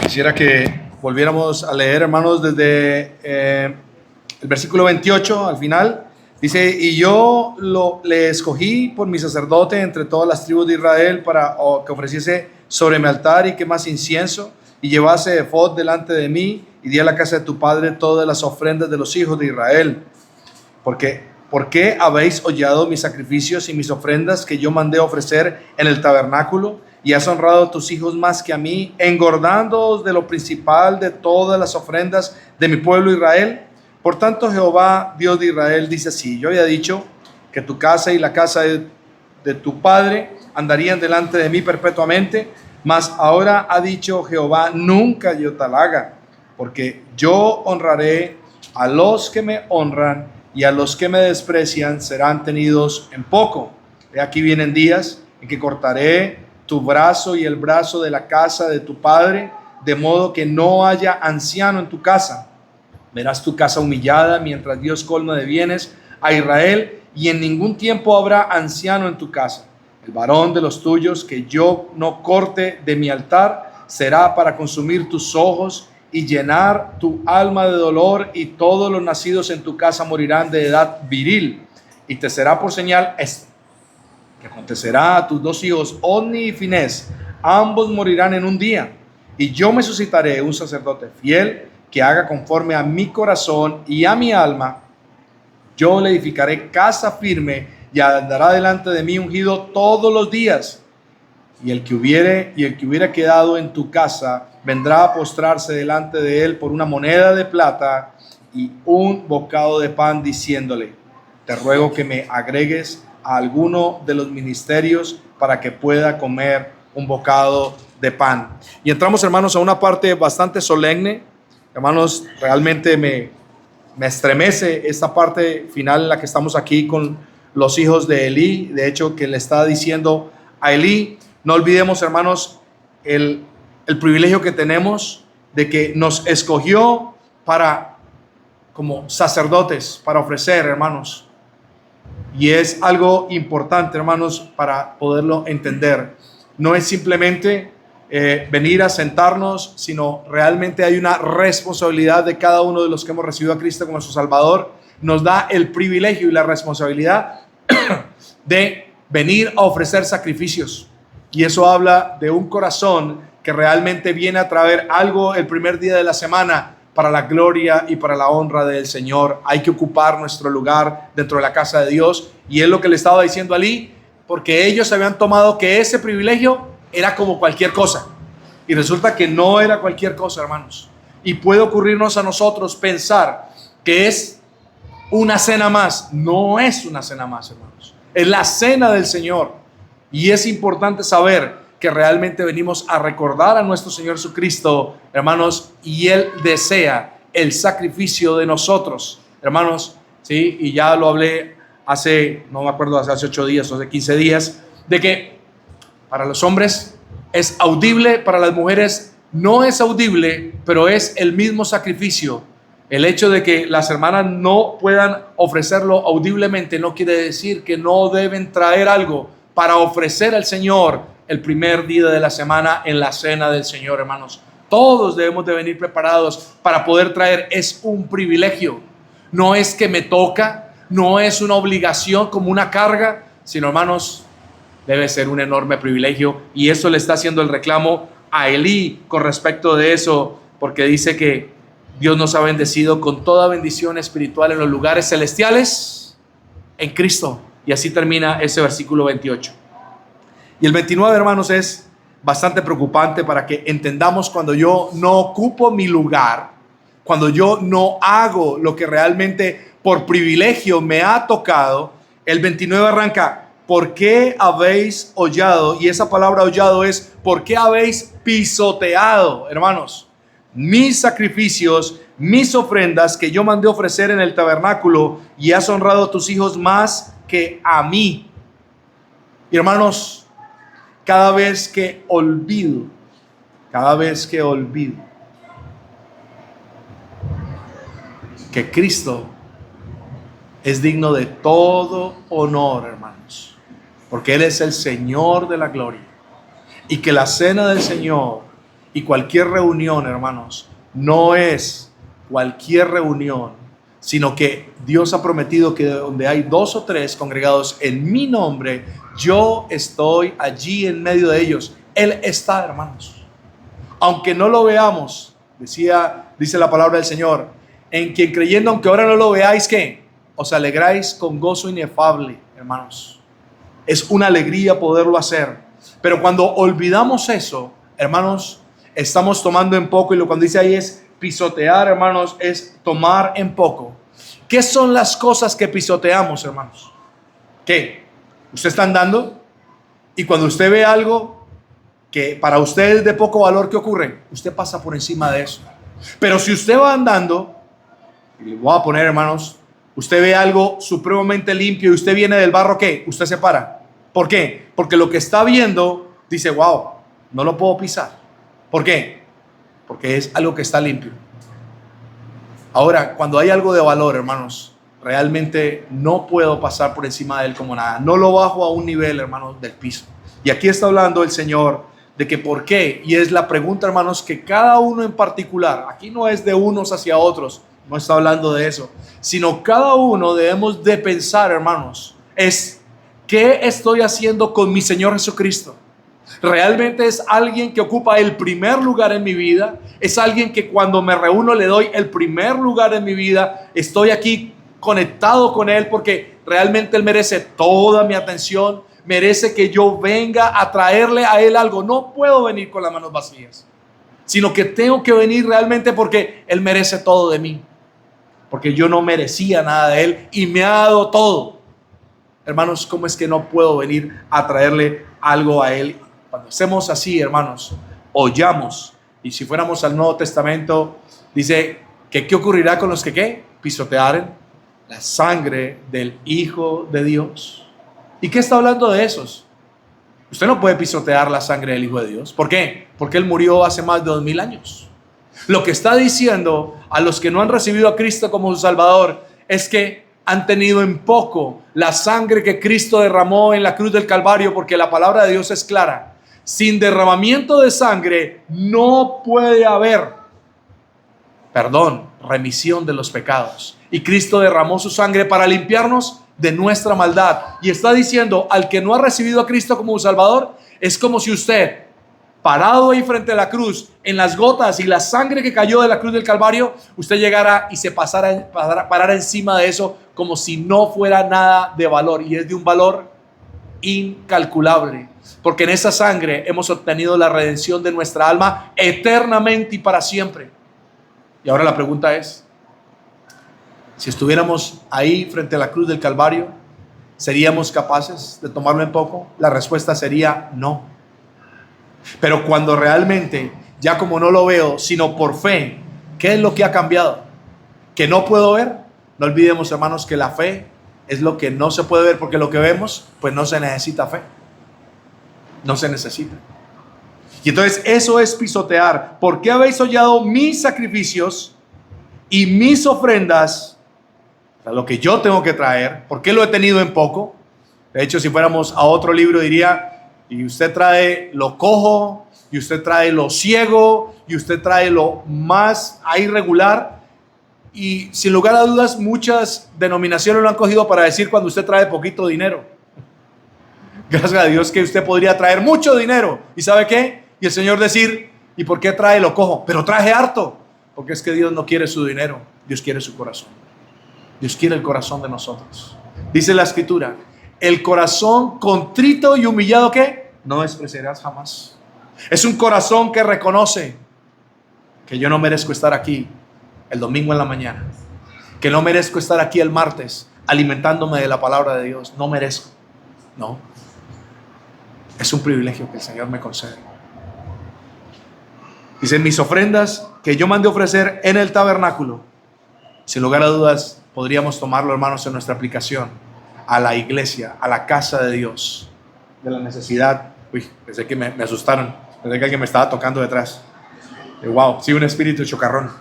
Quisiera que volviéramos a leer, hermanos, desde el versículo 28 al final. Dice: y yo le escogí por mi sacerdote entre todas las tribus de Israel para que ofreciese sobre mi altar y quemase incienso y llevase efod delante de mí, y di a la casa de tu padre todas las ofrendas de los hijos de Israel. ¿Por qué habéis hollado mis sacrificios y mis ofrendas que yo mandé ofrecer en el tabernáculo? Y has honrado a tus hijos más que a mí, engordándoos de lo principal de todas las ofrendas de mi pueblo Israel. Por tanto, Jehová, Dios de Israel, dice así: yo había dicho que tu casa y la casa de tu padre andarían delante de mí perpetuamente, mas ahora ha dicho Jehová: nunca yo tal haga, porque yo honraré a los que me honran, y a los que me desprecian serán tenidos en poco. He aquí vienen días en que cortaré tu brazo y el brazo de la casa de tu padre, de modo que no haya anciano en tu casa. Verás tu casa humillada mientras Dios colma de bienes a Israel, y en ningún tiempo habrá anciano en tu casa. El varón de los tuyos que yo no corte de mi altar será para consumir tus ojos y llenar tu alma de dolor, y todos los nacidos en tu casa morirán de edad viril. Y te será por señal esto, que acontecerá a tus dos hijos, Ofni y Finés, ambos morirán en un día, y yo me suscitaré un sacerdote fiel que haga conforme a mi corazón y a mi alma. Yo le edificaré casa firme, y andará delante de mí ungido todos los días. Y el que hubiera quedado en tu casa vendrá a postrarse delante de él por una moneda de plata y un bocado de pan, diciéndole: te ruego que me agregues a alguno de los ministerios para que pueda comer un bocado de pan. Y entramos, hermanos, a una parte bastante solemne. Hermanos, realmente me estremece esta parte final en la que estamos aquí con los hijos de Elí. De hecho, que le está diciendo a Elí: no olvidemos, hermanos, el privilegio que tenemos de que nos escogió como sacerdotes, para ofrecer, hermanos. Y es algo importante, hermanos, para poderlo entender. No es simplemente venir a sentarnos, sino realmente hay una responsabilidad de cada uno de los que hemos recibido a Cristo como su Salvador. Nos da el privilegio y la responsabilidad de venir a ofrecer sacrificios. Y eso habla de un corazón que realmente viene a traer algo el primer día de la semana para la gloria y para la honra del Señor. Hay que ocupar nuestro lugar dentro de la casa de Dios. Y es lo que le estaba diciendo a Elí, porque ellos habían tomado que ese privilegio era como cualquier cosa. Y resulta que no era cualquier cosa, hermanos. Y puede ocurrirnos a nosotros pensar que es una cena más. No es una cena más, hermanos. Es la cena del Señor. Y es importante saber que realmente venimos a recordar a nuestro Señor Jesucristo, hermanos, y Él desea el sacrificio de nosotros, hermanos, ¿sí? Y ya lo hablé no me acuerdo, hace 8 días o hace 15 días, de que para los hombres es audible, para las mujeres no es audible, pero es el mismo sacrificio. El hecho de que las hermanas no puedan ofrecerlo audiblemente no quiere decir que no deben traer algo para ofrecer al Señor el primer día de la semana en la cena del Señor, hermanos. Todos debemos de venir preparados para poder traer. Es un privilegio. No es que me toca, no es una obligación como una carga, sino, hermanos, debe ser un enorme privilegio. Y eso le está haciendo el reclamo a Elí con respecto de eso, porque dice que Dios nos ha bendecido con toda bendición espiritual en los lugares celestiales en Cristo. Y así termina ese versículo 28. Y el 29, hermanos, es bastante preocupante para que entendamos cuando yo no ocupo mi lugar, cuando yo no hago lo que realmente por privilegio me ha tocado. El 29 arranca: ¿por qué habéis hollado? Y esa palabra hollado es: ¿por qué habéis pisoteado, hermanos, mis sacrificios, mis ofrendas que yo mandé ofrecer en el tabernáculo, y has honrado a tus hijos más que a mí? Y, hermanos, cada vez que olvido que Cristo es digno de todo honor, hermanos, porque Él es el Señor de la gloria, y que la cena del Señor Y cualquier reunión, hermanos, no es cualquier reunión, sino que Dios ha prometido que donde hay 2 o 3 congregados en mi nombre, yo estoy allí en medio de ellos. Él está, hermanos. Aunque no lo veamos, dice la palabra del Señor, en quien creyendo, aunque ahora no lo veáis, ¿qué? Os alegráis con gozo inefable, hermanos. Es una alegría poderlo hacer. Pero cuando olvidamos eso, hermanos, estamos tomando en poco, y lo cuando dice ahí es pisotear, hermanos, es tomar en poco. ¿Qué son las cosas que pisoteamos, hermanos? ¿Qué? Usted está andando y cuando usted ve algo que para usted es de poco valor, ¿qué ocurre? Usted pasa por encima de eso. Pero si usted va andando, y le voy a poner, hermanos, usted ve algo supremamente limpio y usted viene del barro, ¿qué? Usted se para. ¿Por qué? Porque lo que está viendo dice, wow, no lo puedo pisar. ¿Por qué? Porque es algo que está limpio. Ahora, cuando hay algo de valor, hermanos, realmente no puedo pasar por encima de él como nada. No lo bajo a un nivel, hermanos, del piso. Y aquí está hablando el Señor de que por qué. Y es la pregunta, hermanos, que cada uno en particular, aquí no es de unos hacia otros, no está hablando de eso, sino cada uno debemos de pensar, hermanos, es ¿qué estoy haciendo con mi Señor Jesucristo? ¿Realmente es alguien que ocupa el primer lugar en mi vida? ¿Es alguien que cuando me reúno le doy el primer lugar en mi vida? ¿Estoy aquí conectado con Él porque realmente Él merece toda mi atención? ¿Merece que yo venga a traerle a Él algo? No puedo venir con las manos vacías, sino que tengo que venir realmente porque Él merece todo de mí, porque yo no merecía nada de Él y me ha dado todo. Hermanos, ¿cómo es que no puedo venir a traerle algo a Él? Cuando hacemos así, hermanos, oyamos. Y si fuéramos al Nuevo Testamento, dice que ¿qué ocurrirá con los que ¿qué? Pisotearen la sangre del Hijo de Dios. ¿Y qué está hablando de esos? Usted no puede pisotear la sangre del Hijo de Dios. ¿Por qué? Porque Él murió hace más de 2000 años. Lo que está diciendo a los que no han recibido a Cristo como su Salvador es que han tenido en poco la sangre que Cristo derramó en la cruz del Calvario, porque la palabra de Dios es clara. Sin derramamiento de sangre no puede haber perdón, remisión de los pecados. Y Cristo derramó su sangre para limpiarnos de nuestra maldad. Y está diciendo, al que no ha recibido a Cristo como Salvador, es como si usted, parado ahí frente a la cruz, en las gotas y la sangre que cayó de la cruz del Calvario, usted llegara y se parara encima de eso como si no fuera nada de valor. Y es de un valor incalculable, porque en esa sangre hemos obtenido la redención de nuestra alma eternamente y para siempre. Y ahora la pregunta es, si estuviéramos ahí frente a la cruz del Calvario, ¿seríamos capaces de tomarlo en poco? La respuesta sería no. Pero cuando realmente, ya como no lo veo, sino por fe, ¿qué es lo que ha cambiado? ¿Que no puedo ver? No olvidemos, hermanos, que la fe es lo que no se puede ver, porque lo que vemos, pues no se necesita fe. No se necesita. Y entonces eso es pisotear. ¿Por qué habéis hollado mis sacrificios y mis ofrendas? O sea, lo que yo tengo que traer. ¿Por qué lo he tenido en poco? De hecho, si fuéramos a otro libro diría, y usted trae lo cojo, y usted trae lo ciego, y usted trae lo más irregular. Y sin lugar a dudas, muchas denominaciones lo han cogido para decir cuando usted trae poquito dinero. Gracias a Dios que usted podría traer mucho dinero. ¿Y sabe qué? Y el Señor decir, ¿y por qué trae lo cojo? Pero traje harto. Porque es que Dios no quiere su dinero, Dios quiere su corazón. Dios quiere el corazón de nosotros. Dice la Escritura, el corazón contrito y humillado, ¿qué? No despreciarás jamás. Es un corazón que reconoce que yo no merezco estar aquí el domingo en la mañana, que no merezco estar aquí el martes alimentándome de la palabra de Dios. No merezco. No. Es un privilegio que el Señor me concede. Dicen mis ofrendas que yo mandé ofrecer en el tabernáculo. Sin lugar a dudas, podríamos tomarlo, hermanos, en nuestra aplicación a la iglesia, a la casa de Dios, de la necesidad. Uy, pensé que me asustaron. Pensé que alguien me estaba tocando detrás. Wow, sí, un espíritu chocarrón.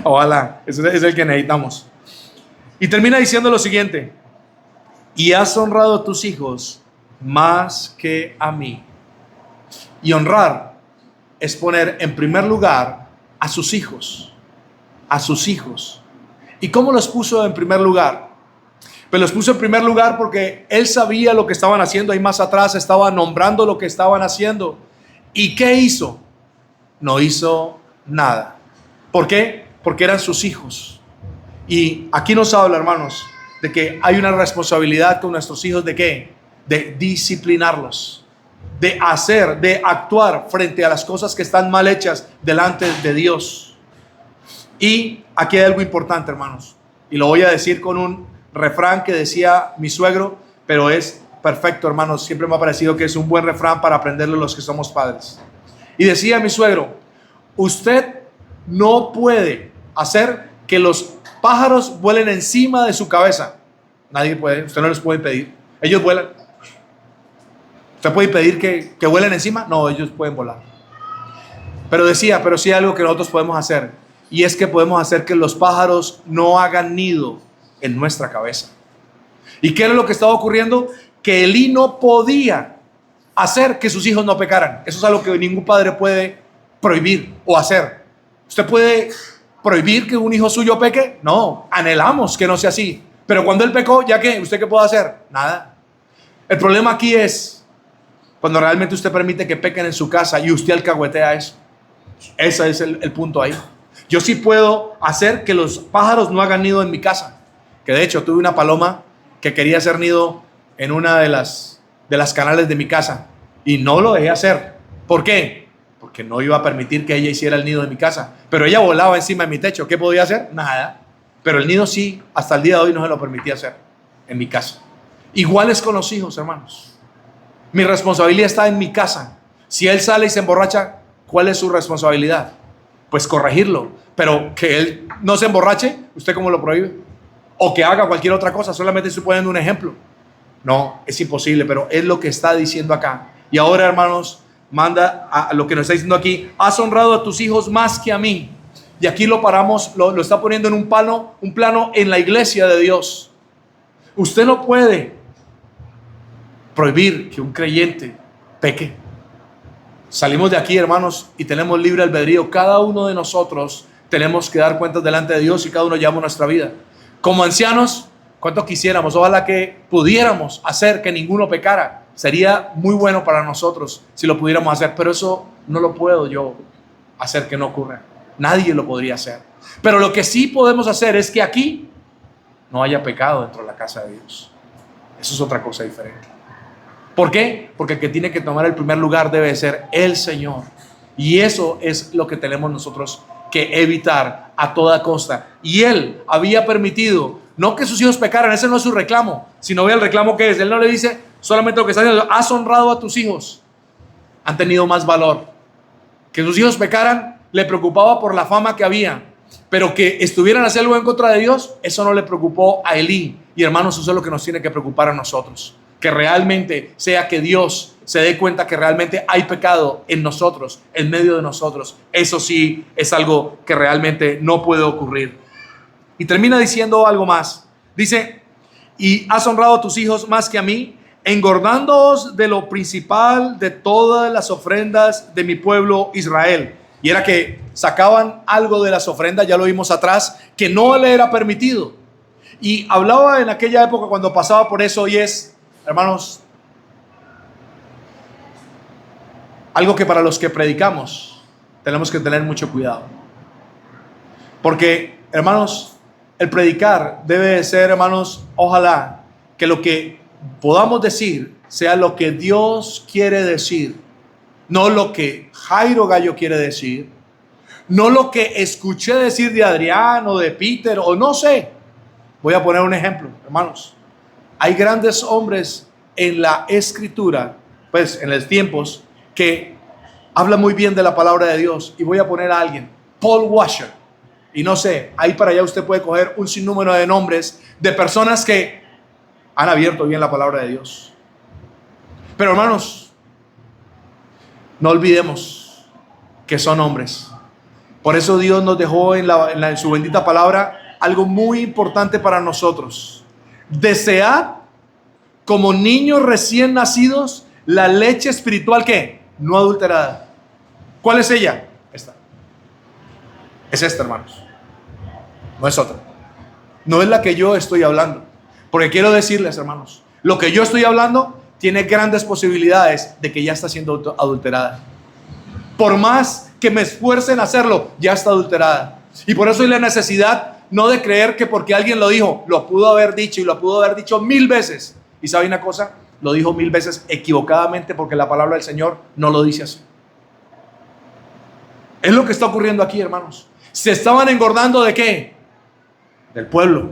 Ojalá, ese es el que necesitamos. Y termina diciendo lo siguiente: y has honrado a tus hijos más que a mí. Y honrar es poner en primer lugar a sus hijos. A sus hijos. ¿Y cómo los puso en primer lugar? Pues los puso en primer lugar porque él sabía lo que estaban haciendo. Ahí más atrás estaba nombrando lo que estaban haciendo. ¿Y qué hizo? No hizo nada. ¿Por qué? Porque eran sus hijos. Y aquí nos habla, hermanos, de que hay una responsabilidad con nuestros hijos. ¿De qué? De disciplinarlos, de hacer, de actuar frente a las cosas que están mal hechas delante de Dios. Y aquí hay algo importante, hermanos, y lo voy a decir con un refrán que decía mi suegro, pero es perfecto, hermanos. Siempre me ha parecido que es un buen refrán para aprenderlo los que somos padres. Y decía mi suegro: usted no puede hacer que los pájaros vuelen encima de su cabeza. Nadie puede, usted no les puede pedir. Ellos vuelan. ¿Usted puede pedir que vuelen encima? No, ellos pueden volar. Pero decía, pero sí hay algo que nosotros podemos hacer, y es que podemos hacer que los pájaros no hagan nido en nuestra cabeza. ¿Y qué era lo que estaba ocurriendo? Que Elí no podía hacer que sus hijos no pecaran. Eso es algo que ningún padre puede prohibir o hacer. ¿Usted puede prohibir que un hijo suyo peque? No, anhelamos que no sea así. Pero cuando él pecó, ¿ya qué? ¿Usted qué puede hacer? Nada. El problema aquí es cuando realmente usted permite que pequen en su casa y usted alcahuetea eso. Ese es el punto ahí. Yo sí puedo hacer que los pájaros no hagan nido en mi casa. Que de hecho tuve una paloma que quería hacer nido en una de las canales de mi casa y no lo dejé hacer. ¿Por qué? Porque no iba a permitir que ella hiciera el nido de mi casa. Pero ella volaba encima de mi techo. ¿Qué podía hacer? Nada. Pero el nido sí, hasta el día de hoy no se lo permitía hacer en mi casa. Igual es con los hijos, hermanos. Mi responsabilidad está en mi casa. Si él sale y se emborracha, ¿cuál es su responsabilidad? Pues corregirlo. Pero que él no se emborrache, ¿usted cómo lo prohíbe? O que haga cualquier otra cosa. Solamente estoy poniendo un ejemplo. No, es imposible, pero es lo que está diciendo acá. Y ahora, hermanos, manda a lo que nos está diciendo aquí: has honrado a tus hijos más que a mí. Y aquí lo paramos, lo está poniendo en un plano en la iglesia de Dios. Usted no puede prohibir que un creyente peque. Salimos de aquí, hermanos, y tenemos libre albedrío. Cada uno de nosotros tenemos que dar cuentas delante de Dios y cada uno llevamos nuestra vida. Como ancianos, ¿cuánto quisiéramos? Ojalá que pudiéramos hacer que ninguno pecara. Sería muy bueno para nosotros si lo pudiéramos hacer, pero eso no lo puedo yo hacer que no ocurra. Nadie lo podría hacer. Pero lo que sí podemos hacer es que aquí no haya pecado dentro de la casa de Dios. Eso es otra cosa diferente. ¿Por qué? Porque el que tiene que tomar el primer lugar debe ser el Señor. Y eso es lo que tenemos nosotros que evitar a toda costa. Y Él había permitido, no que sus hijos pecaran, ese no es su reclamo, sino ve el reclamo que es. Él no le dice solamente lo que está diciendo: has honrado a tus hijos. Han tenido más valor. Que sus hijos pecaran le preocupaba por la fama que había, pero que estuvieran haciendo algo en contra de Dios, eso no le preocupó a Elí. Y hermanos, eso es lo que nos tiene que preocupar a nosotros. Que realmente sea que Dios se dé cuenta que realmente hay pecado en nosotros, en medio de nosotros. Eso sí es algo que realmente no puede ocurrir. Y termina diciendo algo más. Dice: y has honrado a tus hijos más que a mí, engordándoos de lo principal de todas las ofrendas de mi pueblo Israel. Y era que sacaban algo de las ofrendas, ya lo vimos atrás, que no le era permitido. Y hablaba en aquella época cuando pasaba por eso, y es, hermanos, algo que para los que predicamos tenemos que tener mucho cuidado. Porque, hermanos, el predicar debe de ser, hermanos, ojalá que lo que podamos decir sea lo que Dios quiere decir, no lo que Jairo Gallo quiere decir, no lo que escuché decir de Adrián o de Peter o no sé. Voy a poner un ejemplo, hermanos. Hay grandes hombres en la escritura, pues en los tiempos, que hablan muy bien de la palabra de Dios. Y voy a poner a alguien, Paul Washer. Y no sé, ahí para allá usted puede coger un sinnúmero de nombres de personas que han abierto bien la palabra de Dios. Pero hermanos, no olvidemos que son hombres. Por eso Dios nos dejó en su bendita palabra algo muy importante para nosotros. Desead como niños recién nacidos la leche espiritual que no adulterada. ¿Cuál es ella? Esta. Es esta, hermanos. No es otra. No es la que yo estoy hablando. Porque quiero decirles, hermanos, lo que yo estoy hablando tiene grandes posibilidades de que ya está siendo adulterada. Por más que me esfuerce en hacerlo, ya está adulterada. Y por eso hay la necesidad no de creer que porque alguien lo dijo, lo pudo haber dicho y lo pudo haber dicho 1000 veces. ¿Y sabe una cosa? Lo dijo 1000 veces equivocadamente, porque la palabra del Señor no lo dice así. Es lo que está ocurriendo aquí, hermanos. Se estaban engordando ¿de qué? Del pueblo.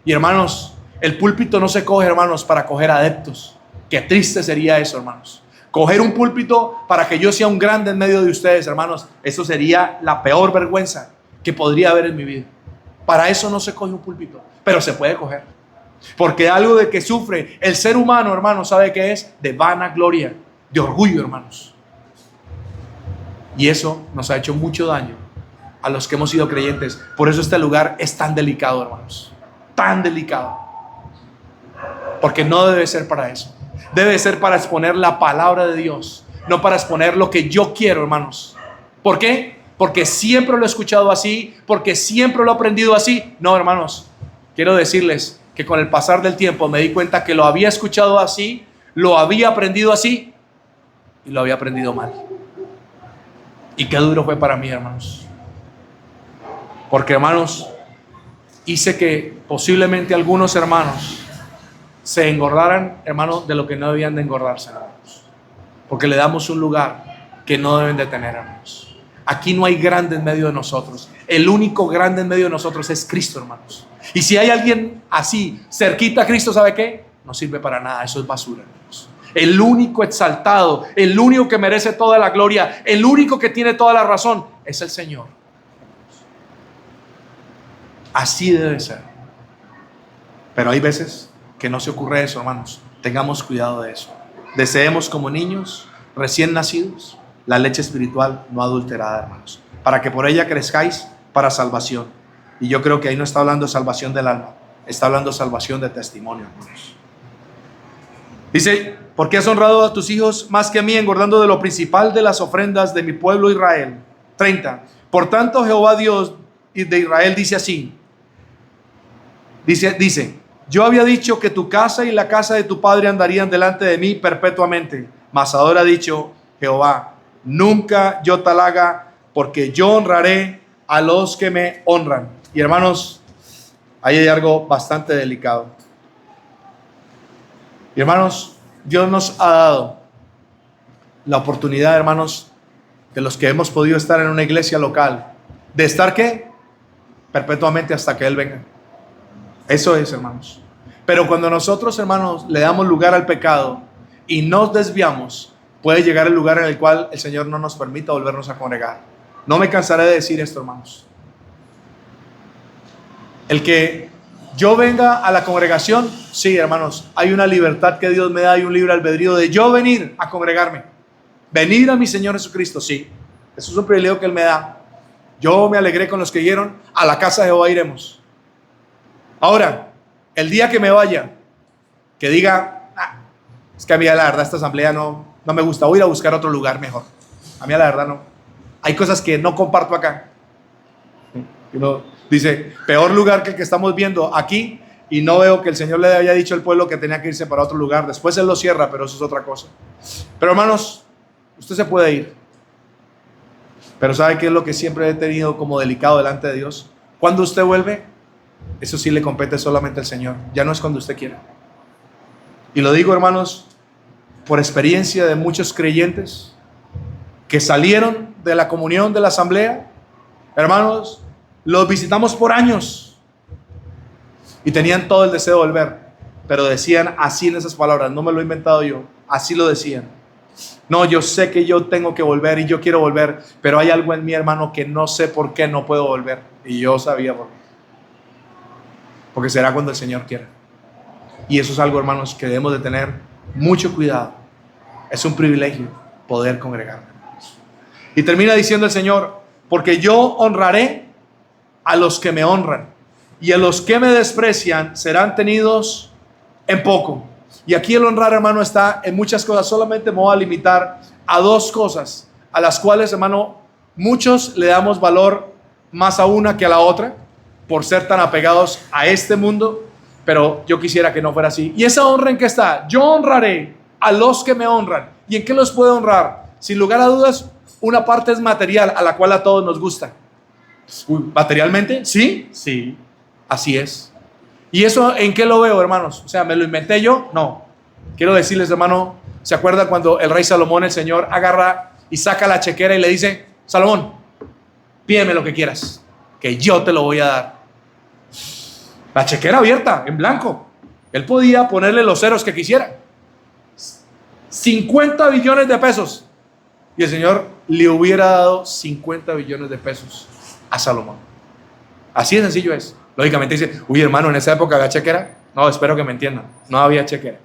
Y hermanos, el púlpito no se coge, hermanos, para coger adeptos. Qué triste sería eso, hermanos. Coger un púlpito para que yo sea un grande en medio de ustedes, hermanos. Eso sería la peor vergüenza que podría haber en mi vida. Para eso no se coge un púlpito, pero se puede coger. Porque algo de que sufre el ser humano, hermanos, ¿sabe qué es? De vanagloria, de orgullo, hermanos. Y eso nos ha hecho mucho daño a los que hemos sido creyentes. Por eso este lugar es tan delicado, hermanos. Tan delicado. Porque no debe ser para eso. Debe ser para exponer la palabra de Dios, no para exponer lo que yo quiero, hermanos. ¿Por qué? Porque siempre lo he escuchado así, porque siempre lo he aprendido así. No, hermanos, quiero decirles que con el pasar del tiempo me di cuenta que lo había escuchado así, lo había aprendido así y lo había aprendido mal. Y qué duro fue para mí, hermanos. Porque, hermanos, hice que posiblemente algunos hermanos se engordaran, hermanos, de lo que no debían de engordarse, hermanos. Porque le damos un lugar que no deben de tener, hermanos. Aquí no hay grande en medio de nosotros. El único grande en medio de nosotros es Cristo, hermanos. Y si hay alguien así, cerquita a Cristo, ¿sabe qué? No sirve para nada, eso es basura, hermanos. El único exaltado, el único que merece toda la gloria, el único que tiene toda la razón, es el Señor. Así debe ser. Pero hay veces que no se ocurre eso, hermanos. Tengamos cuidado de eso. Deseemos como niños recién nacidos la leche espiritual no adulterada, hermanos, para que por ella crezcáis para salvación. Y yo creo que ahí no está hablando de salvación del alma, está hablando de salvación de testimonio, hermanos. Dice: ¿por qué has honrado a tus hijos más que a mí, engordando de lo principal de las ofrendas de mi pueblo Israel? 30. Por tanto, Jehová Dios de Israel dice así. Dice: yo había dicho que tu casa y la casa de tu padre andarían delante de mí perpetuamente. Mas ahora ha dicho Jehová: nunca yo tal haga, porque yo honraré a los que me honran. Y hermanos, ahí hay algo bastante delicado. Y hermanos, Dios nos ha dado la oportunidad, hermanos, de los que hemos podido estar en una iglesia local, de estar ¿qué? Perpetuamente hasta que Él venga. Eso es, hermanos. Pero cuando nosotros, hermanos, le damos lugar al pecado y nos desviamos, puede llegar el lugar en el cual el Señor no nos permita volvernos a congregar. No me cansaré de decir esto, hermanos. El que yo venga a la congregación, sí, hermanos, hay una libertad que Dios me da y un libre albedrío de yo venir a congregarme. Venir a mi Señor Jesucristo, sí. Eso es un privilegio que Él me da. Yo me alegré con los que dijeron: a la casa de Jehová iremos. Ahora, el día que me vaya, que diga: es que a mí la verdad esta asamblea no me gusta, voy a ir a buscar otro lugar mejor. A mí la verdad no. Hay cosas que no comparto acá. Uno dice: peor lugar que el que estamos viendo aquí, y no veo que el Señor le haya dicho al pueblo que tenía que irse para otro lugar. Después Él lo cierra, pero eso es otra cosa. Pero hermanos, usted se puede ir. Pero ¿sabe qué es lo que siempre he tenido como delicado delante de Dios? Cuando usted vuelve, eso sí le compete solamente al Señor. Ya no es cuando usted quiera. Y lo digo, hermanos, por experiencia de muchos creyentes que salieron de la comunión de la asamblea. Hermanos, los visitamos por años y tenían todo el deseo de volver, pero decían así en esas palabras, no me lo he inventado yo, así lo decían: no, yo sé que yo tengo que volver y yo quiero volver, pero hay algo en mí, hermano, que no sé por qué no puedo volver. Y yo sabía por qué. Porque será cuando el Señor quiera. Y eso es algo, hermanos, que debemos de tener mucho cuidado. Es un privilegio poder congregarnos. Y termina diciendo el Señor: porque yo honraré a los que me honran, y a los que me desprecian serán tenidos en poco. Y aquí el honrar, hermano, está en muchas cosas. Solamente me voy a limitar a dos cosas, a las cuales, hermano, muchos le damos valor más a una que a la otra por ser tan apegados a este mundo, pero yo quisiera que no fuera así. ¿Y esa honra en qué está? Yo honraré a los que me honran. ¿Y en qué los puedo honrar? Sin lugar a dudas, una parte es material, a la cual a todos nos gusta. ¿Materialmente? Sí, sí, así es. ¿Y eso en qué lo veo, hermanos? O sea, ¿me lo inventé yo? No. Quiero decirles, hermano, ¿se acuerdan cuando el rey Salomón, el Señor, agarra y saca la chequera y le dice: Salomón, pídeme lo que quieras, que yo te lo voy a dar? La chequera abierta, en blanco. Él podía ponerle los ceros que quisiera. 50 billones de pesos. Y el Señor le hubiera dado 50 billones de pesos a Salomón. Así de sencillo es. Lógicamente dice: uy, hermano, en esa época había chequera. No, espero que me entiendan. No había chequera.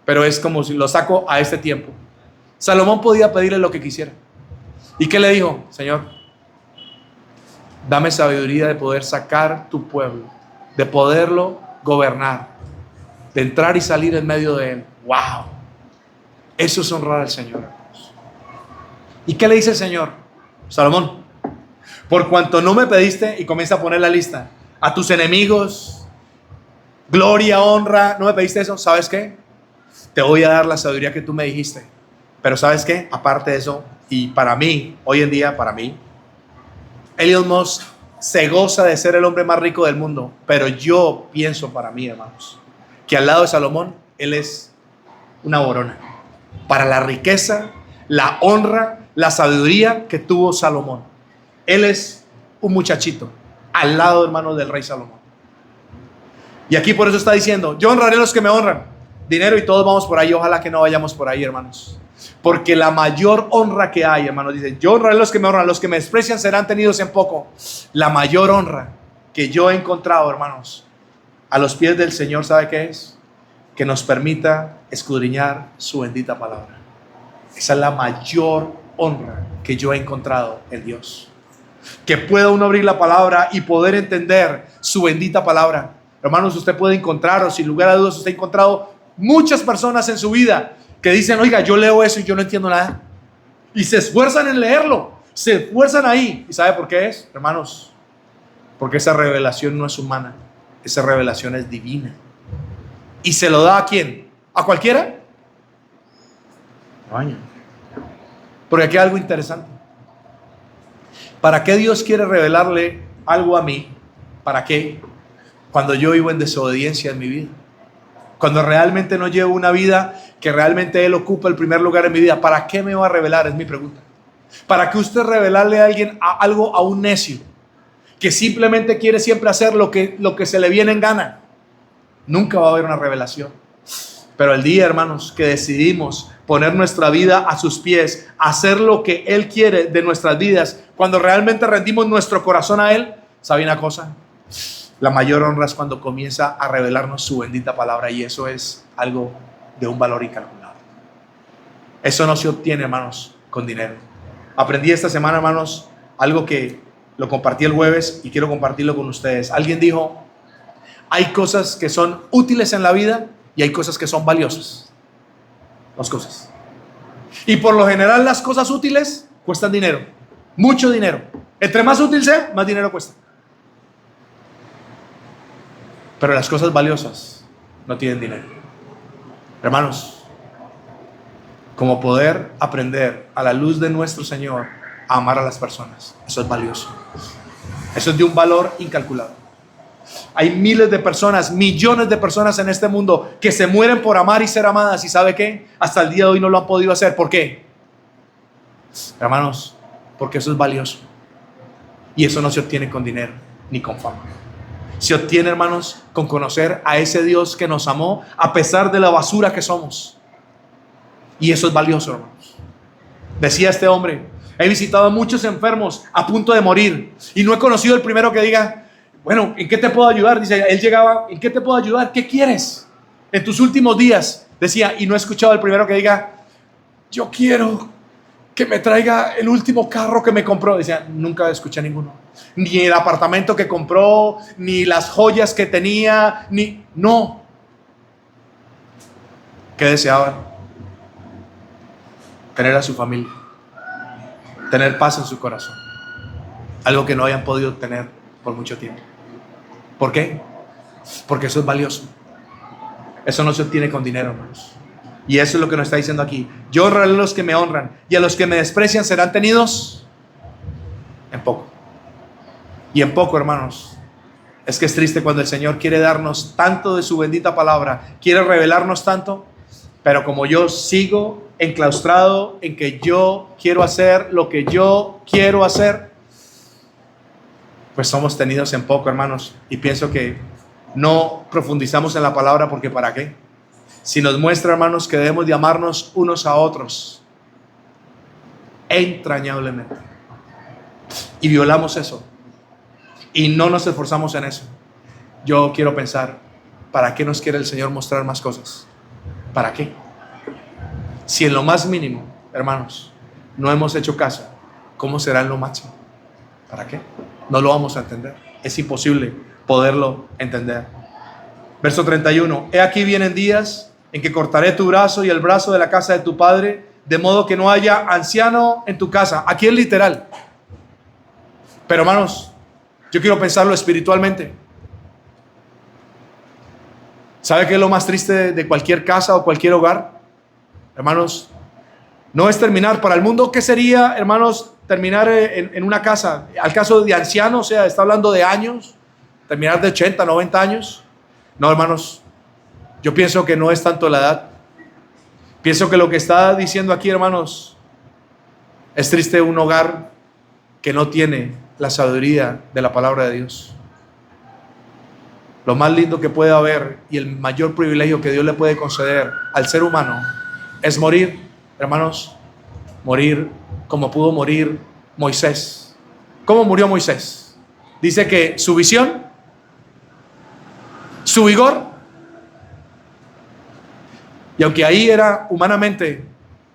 Pero es como si lo saco a este tiempo. Salomón podía pedirle lo que quisiera. ¿Y qué le dijo? Señor, dame sabiduría de poder sacar tu pueblo, de poderlo gobernar, de entrar y salir en medio de él. ¡Wow! Eso es honrar al Señor, hermanos. ¿Y qué le dice el Señor? Salomón, por cuanto no me pediste, y comienza a poner la lista, a tus enemigos, gloria, honra, no me pediste eso, ¿sabes qué? Te voy a dar la sabiduría que tú me dijiste. Pero ¿sabes qué? Aparte de eso, y para mí, hoy en día, para mí, Elon Musk se goza de ser el hombre más rico del mundo, pero yo pienso para mí, hermanos, que al lado de Salomón, él es una borona para la riqueza, la honra, la sabiduría que tuvo Salomón. Él es un muchachito al lado, hermanos, del rey Salomón. Y aquí por eso está diciendo: yo honraré a los que me honran. Dinero, y todos vamos por ahí. Ojalá que no vayamos por ahí, hermanos, porque la mayor honra que hay, hermanos, dice: yo honraré a los que me honran, los que me desprecian serán tenidos en poco. La mayor honra que yo he encontrado, hermanos, a los pies del Señor, ¿sabe qué es? Que nos permita escudriñar su bendita palabra. Esa es la mayor honra que yo he encontrado en Dios. Que pueda uno abrir la palabra y poder entender su bendita palabra. Hermanos, usted puede encontrar, o sin lugar a dudas usted ha encontrado muchas personas en su vida que dicen: oiga, yo leo eso y yo no entiendo nada. Y se esfuerzan en leerlo, se esfuerzan ahí. ¿Y sabe por qué es, hermanos? Porque esa revelación no es humana, esa revelación es divina. ¿Y se lo da a quién? ¿A cualquiera? No. Porque aquí hay algo interesante. ¿Para qué Dios quiere revelarle algo a mí? ¿Para qué? Cuando yo vivo en desobediencia en mi vida. Cuando realmente no llevo una vida que realmente Él ocupa el primer lugar en mi vida. ¿Para qué me va a revelar? Es mi pregunta. ¿Para qué usted revelarle a alguien algo a un necio que simplemente quiere siempre hacer lo que se le viene en gana? Nunca va a haber una revelación. Pero el día, hermanos, que decidimos poner nuestra vida a sus pies, hacer lo que Él quiere de nuestras vidas, cuando realmente rendimos nuestro corazón a Él, ¿sabe una cosa? La mayor honra es cuando comienza a revelarnos su bendita palabra, y eso es algo de un valor incalculable. Eso no se obtiene, hermanos, con dinero. Aprendí esta semana, hermanos, algo que lo compartí el jueves y quiero compartirlo con ustedes. Alguien dijo: hay cosas que son útiles en la vida y hay cosas que son valiosas. Dos cosas. Y por lo general las cosas útiles cuestan dinero, mucho dinero. Entre más útil sea, más dinero cuesta. Pero las cosas valiosas no tienen dinero. Hermanos, como poder aprender a la luz de nuestro Señor a amar a las personas, eso es valioso. Eso es de un valor incalculable. Hay miles de personas, millones de personas en este mundo que se mueren por amar y ser amadas, y ¿sabe qué? Hasta el día de hoy no lo han podido hacer. ¿Por qué? Hermanos, porque eso es valioso. Y eso no se obtiene con dinero ni con fama. Se obtiene, hermanos, con conocer a ese Dios que nos amó a pesar de la basura que somos. Y eso es valioso, hermanos. Decía este hombre: he visitado a muchos enfermos a punto de morir y no he conocido el primero que diga: bueno, ¿en qué te puedo ayudar? Dice, él llegaba: ¿en qué te puedo ayudar? ¿Qué quieres en tus últimos días? Decía, y no he escuchado el primero que diga: yo quiero que me traiga el último carro que me compró. Decía, nunca escuché a ninguno. Ni el apartamento que compró, ni las joyas que tenía, no. ¿Qué deseaban? Tener a su familia. tener paz en su corazón. Algo que no hayan podido tener por mucho tiempo. ¿Por qué? Porque eso es valioso. Eso no se obtiene con dinero, hermanos. Y eso es lo que nos está diciendo aquí. Yo honraré a los que me honran, y a los que me desprecian serán tenidos en poco. Y en poco, hermanos. Es que es triste cuando el Señor quiere darnos tanto de su bendita palabra, quiere revelarnos tanto, pero como yo sigo enclaustrado en que yo quiero hacer lo que yo quiero hacer, pues somos tenidos en poco, hermanos. Y pienso que no profundizamos en la palabra, porque ¿para qué? Si nos muestra, hermanos, que debemos de amarnos unos a otros entrañablemente, y violamos eso y no nos esforzamos en eso, yo quiero pensar, ¿para qué nos quiere el Señor mostrar más cosas? ¿Para qué? Si en lo más mínimo, hermanos, no hemos hecho caso, ¿cómo será en lo máximo? ¿Para qué? No lo vamos a entender. Es imposible poderlo entender. Verso 31. He aquí vienen días en que cortaré tu brazo y el brazo de la casa de tu padre, de modo que no haya anciano en tu casa. Aquí es literal. Pero, hermanos, yo quiero pensarlo espiritualmente. ¿Sabe qué es lo más triste de cualquier casa o cualquier hogar? Hermanos, no es terminar. Para el mundo, ¿qué sería, hermanos, terminar en una casa? Al caso de anciano, o sea, está hablando de años, terminar de 80, 90 años. No, hermanos, yo pienso que no es tanto la edad. Pienso que lo que está diciendo aquí, hermanos, es triste un hogar que no tiene la sabiduría de la palabra de Dios. Lo más lindo que puede haber y el mayor privilegio que Dios le puede conceder al ser humano es morir, hermanos, morir como pudo morir Moisés. ¿Cómo murió Moisés? Dice que su visión, su vigor, y aunque ahí era humanamente,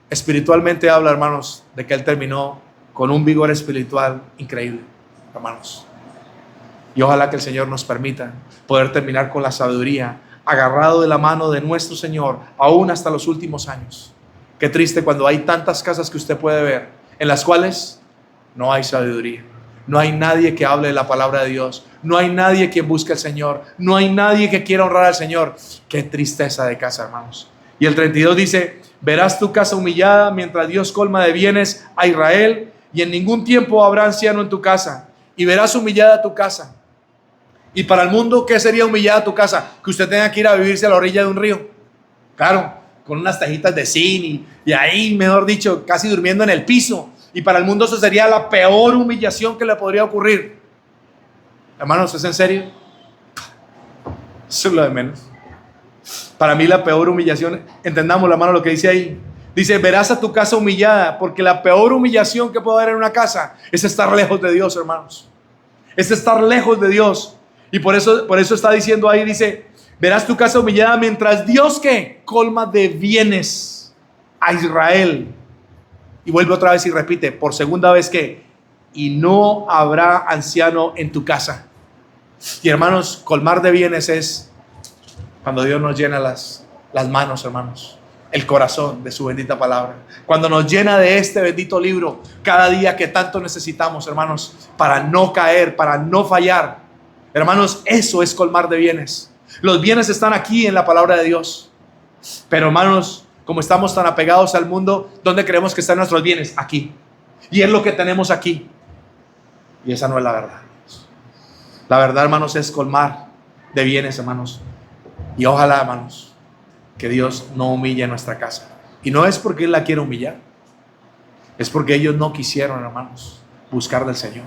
espiritualmente habla, hermanos, de que él terminó con un vigor espiritual increíble, hermanos. Y ojalá que el Señor nos permita poder terminar con la sabiduría, agarrado de la mano de nuestro Señor, aún hasta los últimos años. Qué triste cuando hay tantas casas que usted puede ver, en las cuales no hay sabiduría. No hay nadie que hable de la palabra de Dios. No hay nadie que busque al Señor. No hay nadie que quiera honrar al Señor. Qué tristeza de casa, hermanos. Y el 32 dice: verás tu casa humillada mientras Dios colma de bienes a Israel, y en ningún tiempo habrá anciano en tu casa. Y verás humillada tu casa. Y para el mundo, ¿qué sería humillada tu casa? Que usted tenga que ir a vivirse a la orilla de un río. Claro, con unas tajitas de zinc y ahí, mejor dicho, casi durmiendo en el piso. Y para el mundo eso sería la peor humillación que le podría ocurrir. Hermanos, ¿es en serio? Eso es lo de menos. Para mí la peor humillación, entendamos, hermano, lo que dice ahí. Dice: verás a tu casa humillada, porque la peor humillación que puede haber en una casa es estar lejos de Dios, hermanos. Es estar lejos de Dios. Y por eso está diciendo ahí, dice: verás tu casa humillada mientras Dios, ¿qué? Colma de bienes a Israel. Y vuelve otra vez y repite por segunda vez que: y no habrá anciano en tu casa. Y hermanos, colmar de bienes es cuando Dios nos llena las manos, hermanos, el corazón de su bendita palabra. Cuando nos llena de este bendito libro cada día que tanto necesitamos, hermanos, para no caer, para no fallar. Hermanos, eso es colmar de bienes. Los bienes están aquí en la palabra de Dios. Pero, hermanos, como estamos tan apegados al mundo, ¿dónde creemos que están nuestros bienes? Aquí. Y es lo que tenemos aquí. Y esa no es la verdad. La verdad, hermanos, es colmar de bienes, hermanos. Y ojalá, hermanos, que Dios no humille nuestra casa. Y no es porque Él la quiera humillar. Es porque ellos no quisieron, hermanos, buscar del Señor.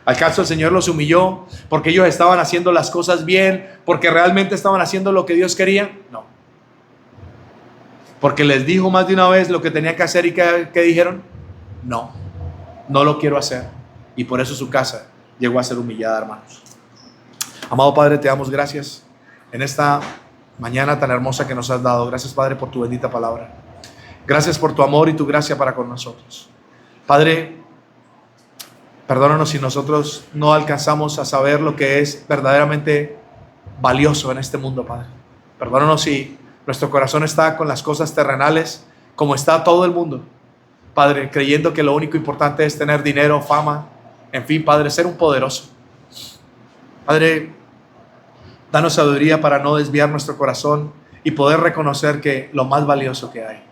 ¿Acaso el Señor los humilló porque ellos estaban haciendo las cosas bien, porque realmente estaban haciendo lo que Dios quería? No. Porque les dijo más de una vez lo que tenían que hacer y que dijeron: no, no lo quiero hacer. Y por eso su casa llegó a ser humillada, hermanos. Amado Padre, te damos gracias en esta mañana tan hermosa que nos has dado. Gracias, Padre, por tu bendita palabra. Gracias por tu amor y tu gracia para con nosotros. Padre, perdónanos si nosotros no alcanzamos a saber lo que es verdaderamente valioso en este mundo, Padre. Perdónanos si nuestro corazón está con las cosas terrenales, como está todo el mundo. Padre, creyendo que lo único importante es tener dinero, fama, en fin, Padre, ser un poderoso. Padre, danos sabiduría para no desviar nuestro corazón y poder reconocer que lo más valioso que hay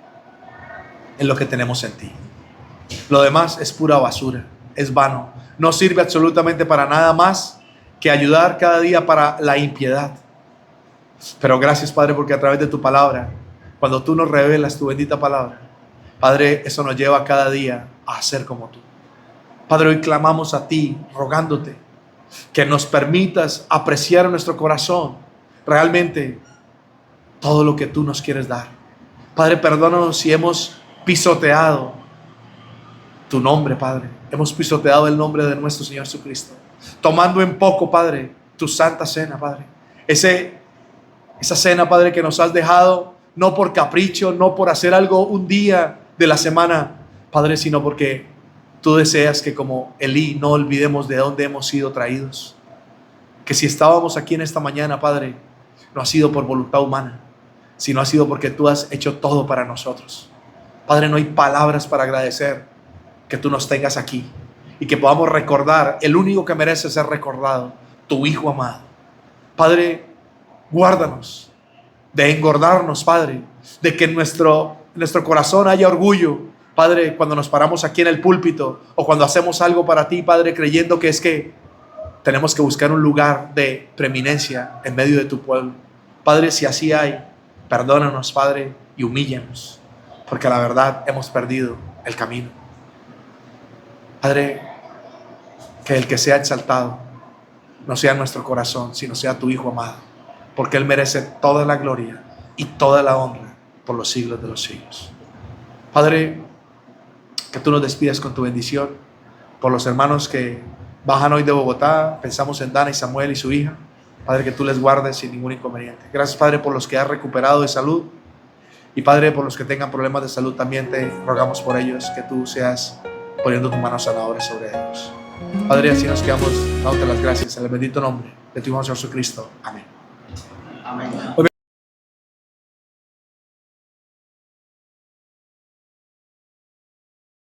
es lo que tenemos en ti. Lo demás es pura basura, es vano, no sirve absolutamente para nada más que ayudar cada día para la impiedad. Pero gracias, Padre, porque a través de tu palabra, cuando tú nos revelas tu bendita palabra, Padre, eso nos lleva cada día a ser como tú. Padre, hoy clamamos a ti, rogándote que nos permitas apreciar en nuestro corazón realmente todo lo que tú nos quieres dar. Padre, perdónanos si hemos pisoteado tu nombre, Padre. Hemos pisoteado el nombre de nuestro Señor Jesucristo, tomando en poco, Padre, tu santa cena, Padre. Esa cena, Padre, que nos has dejado, no por capricho, no por hacer algo un día de la semana, Padre, sino porque tú deseas que, como Elí, no olvidemos de dónde hemos sido traídos. Que si estábamos aquí en esta mañana, Padre, no ha sido por voluntad humana, sino ha sido porque tú has hecho todo para nosotros. Padre, no hay palabras para agradecer que tú nos tengas aquí y que podamos recordar el único que merece ser recordado, tu Hijo amado. Padre, guárdanos de engordarnos, Padre, de que en nuestro corazón haya orgullo, Padre, cuando nos paramos aquí en el púlpito o cuando hacemos algo para ti, Padre, creyendo que es que tenemos que buscar un lugar de preeminencia en medio de tu pueblo. Padre, si así hay, perdónanos, Padre, y humíllanos, porque la verdad hemos perdido el camino. Padre, que el que sea exaltado no sea nuestro corazón, sino sea tu Hijo amado, porque Él merece toda la gloria y toda la honra por los siglos de los siglos. Padre, que tú nos despidas con tu bendición por los hermanos que bajan hoy de Bogotá. Pensamos en Dana y Samuel y su hija. Padre, que tú les guardes sin ningún inconveniente. Gracias, Padre, por los que has recuperado de salud. Y Padre, por los que tengan problemas de salud, también te rogamos por ellos, que tú seas poniendo tu mano sanadora sobre ellos. Padre, así nos quedamos dándote las gracias en el bendito nombre de tu Hijo Jesucristo. Amén. Amén.